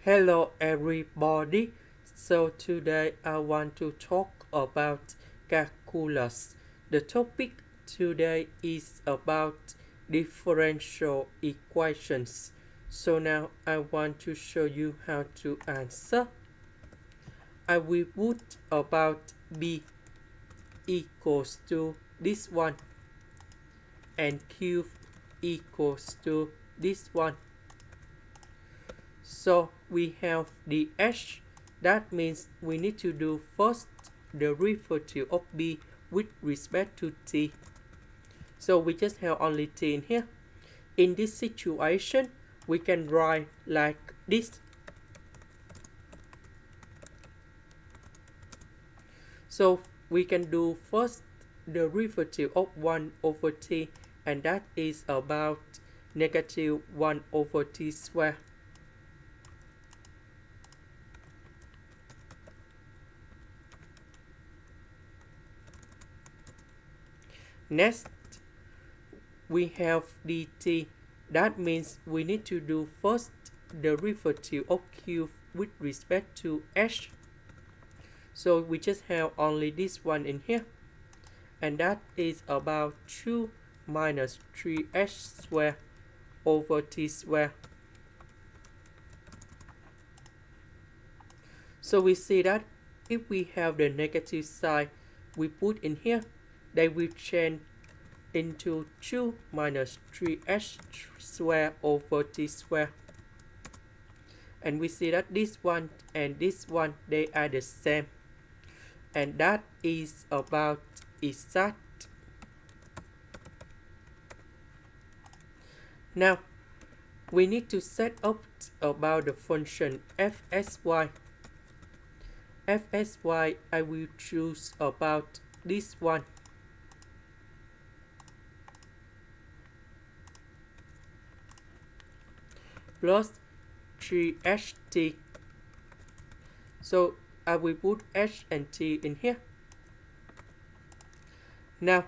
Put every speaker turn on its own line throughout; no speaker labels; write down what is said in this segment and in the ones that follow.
Hello everybody. So today I want to talk about calculus. The topic today is about differential equations. So now I want to show you how to answer. I will put about b equals to this one and q equals to this one. So we have the h. That means we need to do first the derivative of b with respect to t. So we just have only t in here. In this situation, we can write like this. So we can do first the derivative of 1 over t, and that is about negative 1 over t squared. Next, we have dt. That means we need to do first the derivative of q with respect to h. So we just have only this one in here. And that is about 2 minus 3h squared over t squared. So we see that if we have the negative sign we put in here, they will change into 2 minus 3h squared over t squared. And we see that this one and this one, they are the same. And that is about exact. Now, we need to set up about the function fsy. Fsy, I will choose about this one. Plus 3ht. So I will put h and t in here. Now,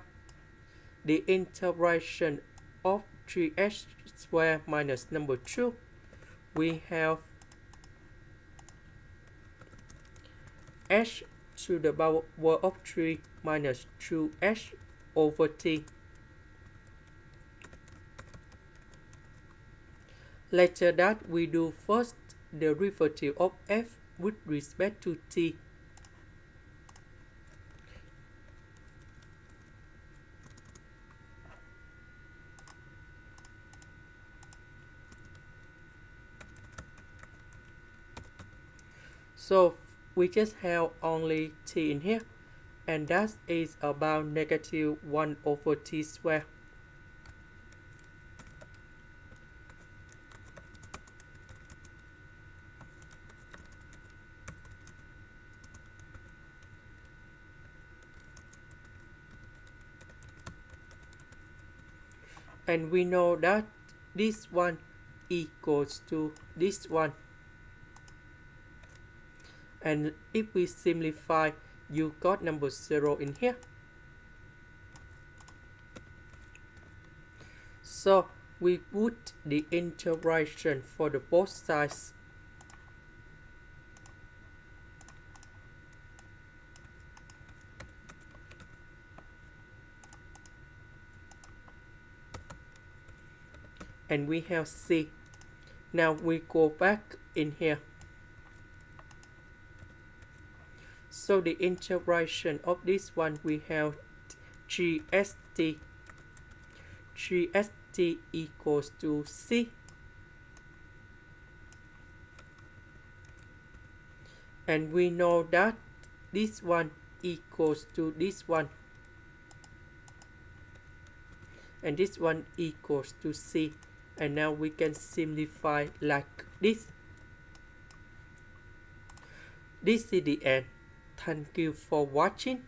the integration of 3h squared minus number 2, we have h to the power of 3 minus 2h over t. Later that we do first the derivative of f with respect to t. So we just have only t in here, and that is about negative 1 over t squared. And we know that this one equals to this one. And if we simplify, you got number 0 in here. So we put the integration for the both sides. And we have c. Now we go back in here. So the integration of this one, we have 3st. 3st equals to c. And we know that this one equals to this one. And this one equals to c. And now we can simplify like this. This is the end. Thank you for watching.